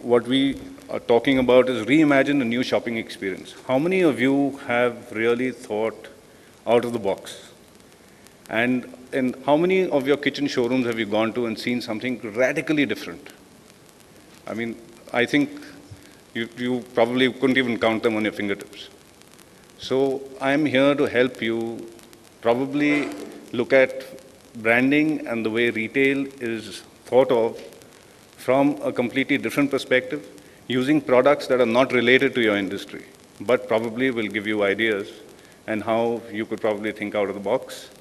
what we are talking about is reimagine a new shopping experience. How many of you have really thought out of the box? And how many of your kitchen showrooms have you gone to and seen something radically different? I mean, I think you probably couldn't even count them on your fingertips. So I'm here to help you probably look at branding and the way retail is thought of from a completely different perspective, using products that are not related to your industry, but probably will give you ideas and how you could probably think out of the box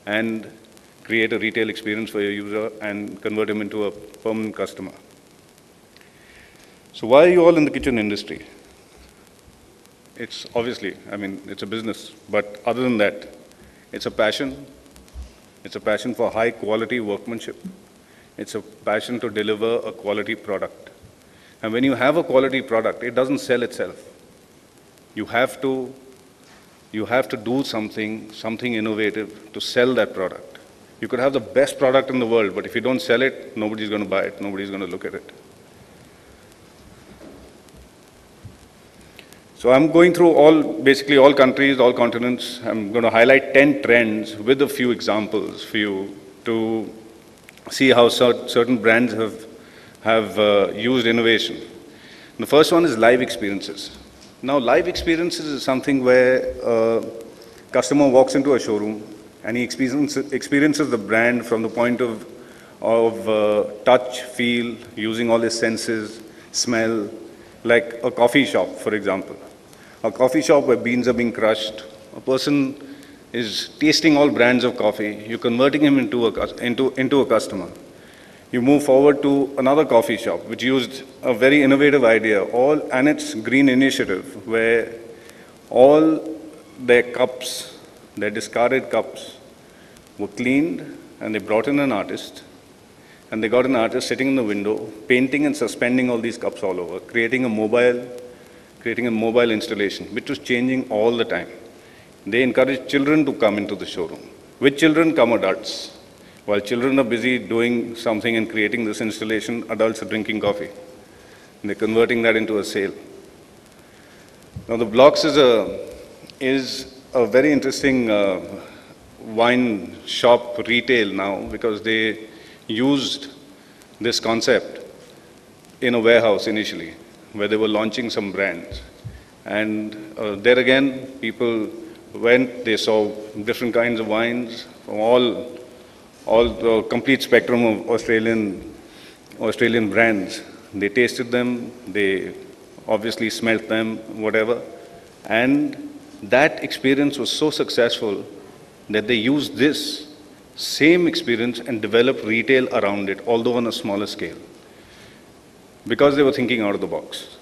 and create a retail experience for your user and convert him into a permanent customer. So why are you all in the kitchen industry? It's obviously, I mean, it's a business, but other than that, it's a passion. It's a passion for high quality workmanship. It's a passion to deliver a quality product. And when you have a quality product, it doesn't sell itself. You have to do something innovative to sell that product. You could have the best product in the world, but if you don't sell it, nobody's going to buy it, nobody's going to look at it. So I'm going through basically all countries, all continents. I'm going to highlight 10 trends with a few examples for you to see how certain brands have used innovation. The first one is live experiences. Now, live experiences is something where a customer walks into a showroom and he experiences the brand from the point of touch, feel, using all his senses, smell, like a coffee shop, for example. A coffee shop where beans are being crushed, a person is tasting all brands of coffee, you're converting him into a customer. You move forward to another coffee shop, which used a very innovative idea, and its green initiative, where all their cups, their discarded cups, were cleaned, and they brought in an artist, and they got an artist sitting in the window, painting and suspending all these cups all over, creating a mobile installation, which was changing all the time. They encourage children to come into the showroom. With children come adults. While children are busy doing something and creating this installation, adults are drinking coffee. And they're converting that into a sale. Now, the Blocks is a very interesting wine shop retail now, because they used this concept in a warehouse initially, where they were launching some brands. And there again, people went, they saw different kinds of wines from all the complete spectrum of Australian brands. They tasted them, they obviously smelt them, whatever. And that experience was so successful that they used this same experience and developed retail around it, although on a smaller scale, because they were thinking out of the box.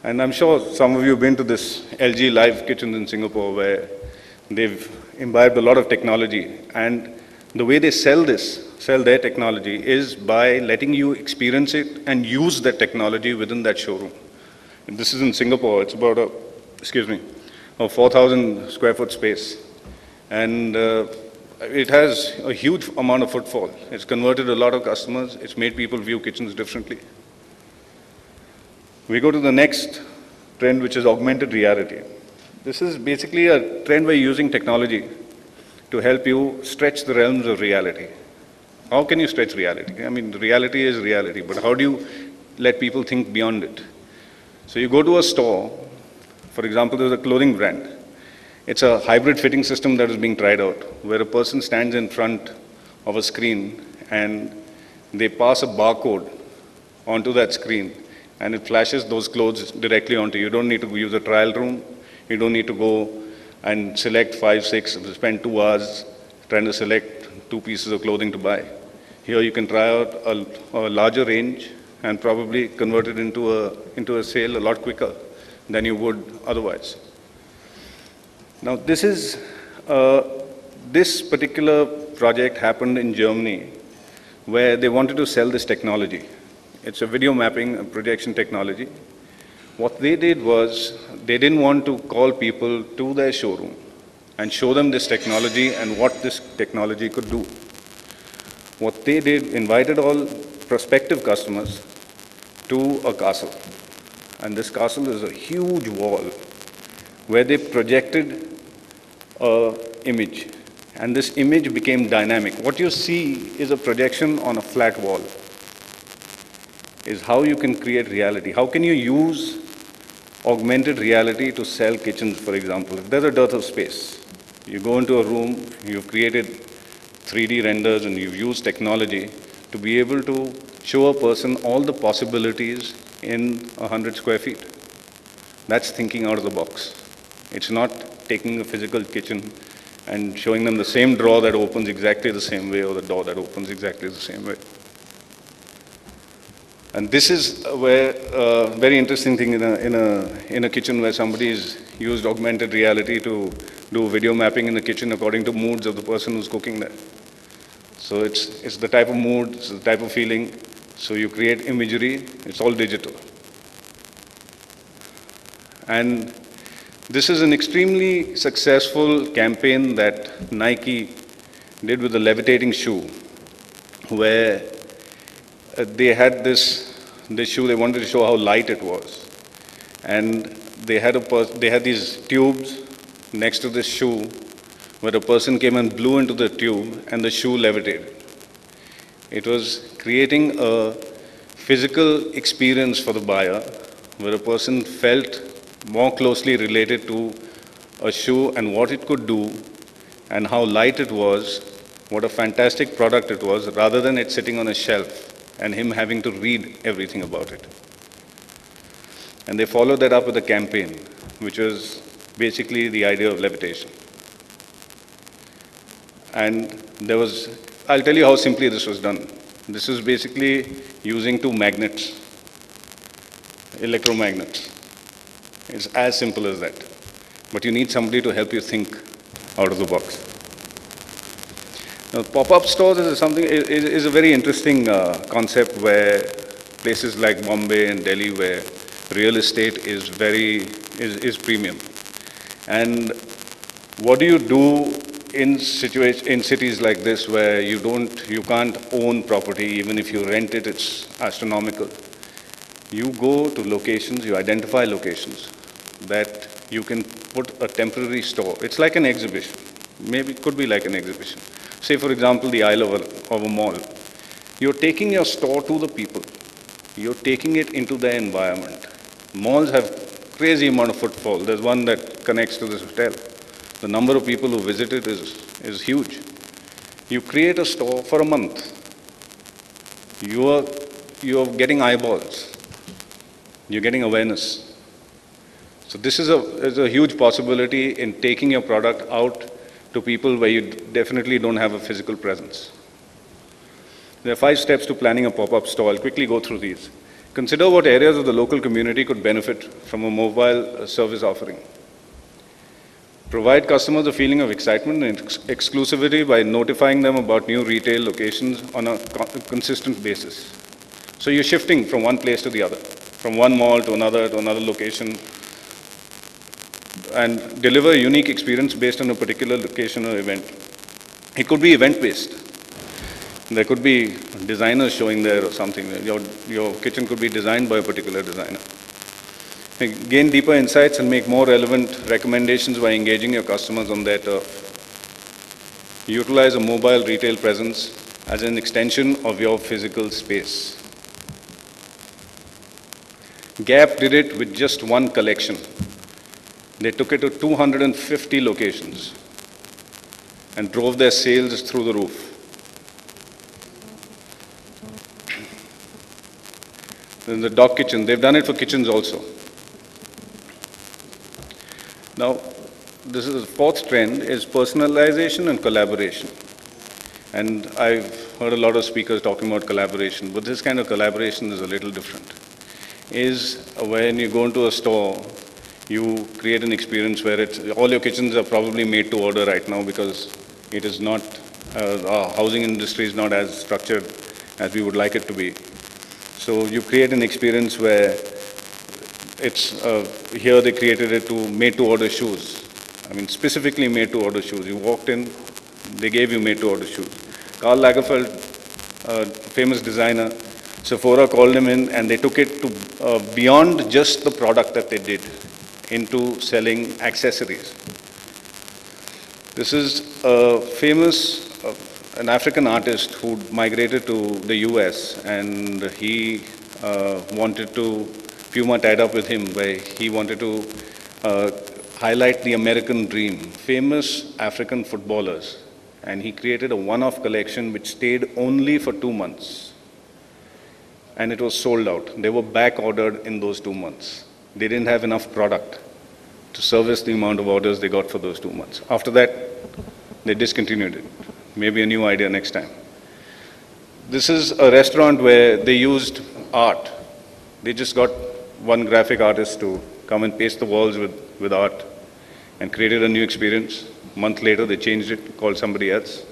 And I'm sure some of you have been to this LG Live Kitchens in Singapore, where they've imbibed a lot of technology. And the way they sell their technology, is by letting you experience it and use that technology within that showroom. And this is in Singapore. It's about a 4,000 square foot space. And it has a huge amount of footfall. It's converted a lot of customers. It's made people view kitchens differently. We go to the next trend, which is augmented reality. This is basically a trend where you're using technology to help you stretch the realms of reality. How can you stretch reality? I mean, reality is reality, but how do you let people think beyond it? So you go to a store, for example, there's a clothing brand. It's a hybrid fitting system that is being tried out, where a person stands in front of a screen and they pass a barcode onto that screen, and it flashes those clothes directly onto you. You don't need to use a trial room. You don't need to go and select 5, 6, spend 2 hours trying to select 2 pieces of clothing to buy. Here you can try out a larger range and probably convert it into a sale a lot quicker than you would otherwise. Now, this particular project happened in Germany, where they wanted to sell this technology. It's a video mapping and projection technology. What they did was, they didn't want to call people to their showroom and show them this technology and what this technology could do. What they did, invited all prospective customers to a castle. And this castle is a huge wall where they projected an image. And this image became dynamic. What you see is a projection on a flat wall, is how you can create reality. How can you use augmented reality to sell kitchens, for example? If there's a dearth of space, you go into a room, you've created 3D renders and you've used technology to be able to show a person all the possibilities in 100 square feet. That's thinking out of the box. It's not taking a physical kitchen and showing them the same drawer that opens exactly the same way or the door that opens exactly the same way. And this is where very interesting thing in a kitchen where somebody's used augmented reality to do video mapping in the kitchen according to moods of the person who's cooking there. So it's the type of mood, it's the type of feeling. So you create imagery, it's all digital. And this is an extremely successful campaign that Nike did with the levitating shoe, where they had this shoe, they wanted to show how light it was. And they had these tubes next to this shoe where a person came and blew into the tube and the shoe levitated. It was creating a physical experience for the buyer where a person felt more closely related to a shoe and what it could do and how light it was, what a fantastic product it was, rather than it sitting on a shelf and him having to read everything about it. And they followed that up with a campaign, which was basically the idea of levitation. And I'll tell you how simply this was done. This is basically using two magnets, electromagnets. It's as simple as that. But you need somebody to help you think out of the box. Now, pop-up stores is a very interesting concept where places like Bombay and Delhi, where real estate is premium. And what do you do in cities like this where you can't own property, even if you rent it, it's astronomical. You go to locations, you identify locations that you can put a temporary store. It's like an exhibition. Maybe it could be like an exhibition. Say, for example, the aisle of a mall. You're taking your store to the people. You're taking it into their environment. Malls have crazy amount of footfall. There's one that connects to this hotel. The number of people who visit it is huge. You create a store for a month. You're getting eyeballs. You're getting awareness. So this is a huge possibility in taking your product out to people where you definitely don't have a physical presence. There are 5 steps to planning a pop-up store. I'll quickly go through these. Consider what areas of the local community could benefit from a mobile service offering. Provide customers a feeling of excitement and exclusivity by notifying them about new retail locations on a consistent basis. So you're shifting from one place to the other, from one mall to another location, and deliver a unique experience based on a particular location or event. It could be event-based. There could be designers showing there or something. Your kitchen could be designed by a particular designer. Gain deeper insights and make more relevant recommendations by engaging your customers on their turf. Utilize a mobile retail presence as an extension of your physical space. Gap did it with just one collection. They took it to 250 locations and drove their sales through the roof. Then the dog kitchen, they've done it for kitchens also. Now, this is the 4th trend, is personalization and collaboration. And I've heard a lot of speakers talking about collaboration, but this kind of collaboration is a little different. Is when you go into a store, you create an experience where all your kitchens are probably made to order right now because it is not, our housing industry is not as structured as we would like it to be. So you create an experience where here they created it to made to order shoes. I mean, specifically made to order shoes. You walked in, they gave you made to order shoes. Karl Lagerfeld, famous designer, Sephora called him in and they took it to beyond just the product that they did into selling accessories. This is a famous, an African artist who migrated to the US, and he wanted to, Puma tied up with him where he wanted to highlight the American dream, famous African footballers. And he created a one-off collection which stayed only for 2 months. And it was sold out. They were back ordered in those 2 months. They didn't have enough product to service the amount of orders they got for those 2 months. After that, they discontinued it. Maybe a new idea next time. This is a restaurant where they used art. They just got one graphic artist to come and paste the walls with art and created a new experience. A month later, they changed it, called somebody else.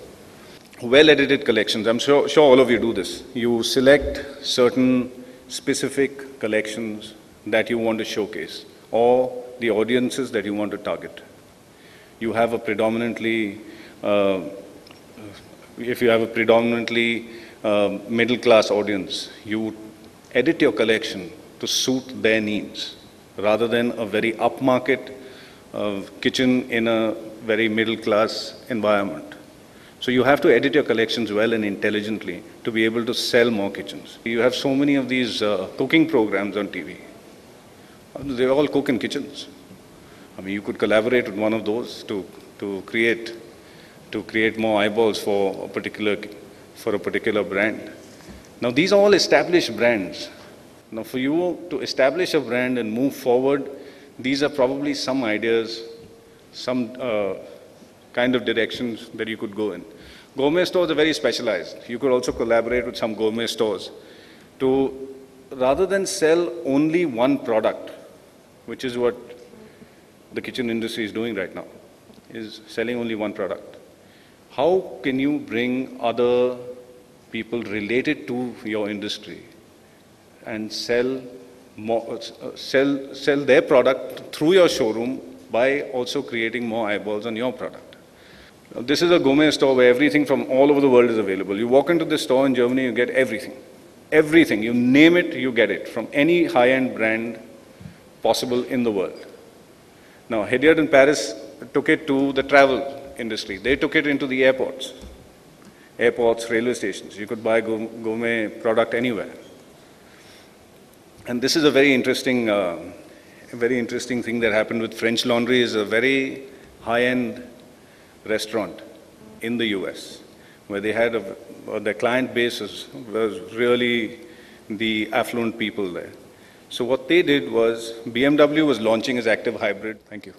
Well-edited collections. I'm sure all of you do this. You select certain specific collections that you want to showcase, or the audiences that you want to target. You have a predominantly, if you have a predominantly middle-class audience, you edit your collection to suit their needs, rather than a very upmarket kitchen in a very middle-class environment. So you have to edit your collections well and intelligently to be able to sell more kitchens. You have so many of these cooking programs on TV. They all cook in kitchens. I mean, you could collaborate with one of those to create more eyeballs for a particular brand. Now, these are all established brands. Now, for you to establish a brand and move forward, these are probably some ideas, some kind of directions that you could go in. Gourmet stores are very specialized. You could also collaborate with some gourmet stores to, rather than sell only one product, which is what the kitchen industry is doing right now, is selling only one product. How can you bring other people related to your industry and sell their product through your showroom by also creating more eyeballs on your product? This is a gourmet store where everything from all over the world is available. You walk into this store in Germany, you get everything. Everything. You name it, you get it, from any high-end brand possible in the world. Now, Hédiard in Paris took it to the travel industry. They took it into the airports, railway stations. You could buy gourmet product anywhere. And this is a very interesting thing that happened with French Laundry. Is a very high-end restaurant in the US, where they had their client base was really the affluent people there. So what they did was, BMW was launching its active hybrid. Thank you.